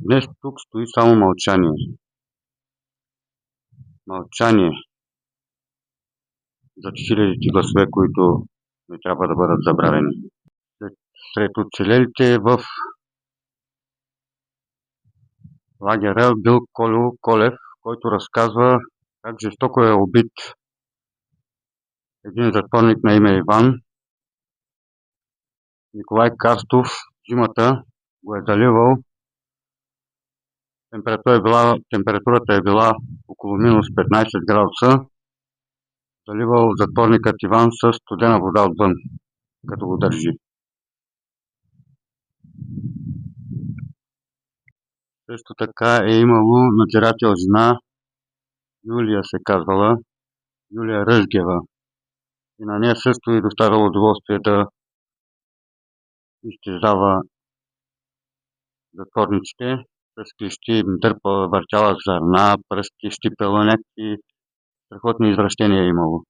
Днес тук стои само мълчание. Мълчание зад хилядите гласове, които не трябва да бъдат забравени. Сред оцелелите в лагера бил Кольо Колев, който разказва как жестоко е убит един затворник на име Иван. Николай Карстов зимата го е заливал. Температурата е била около минус 15 градуса. Заливал затворникът Иван с студена вода отвън, като го държи. Също така е имало надзирател жена, Юлия се казвала, Юлия Ръжгева. И на нея също е доставило удоволствие да изтезава затворниците. С клещи им дърпала, въртяла зърна, пръсти, щипела, някакви страхотни извращения е имало.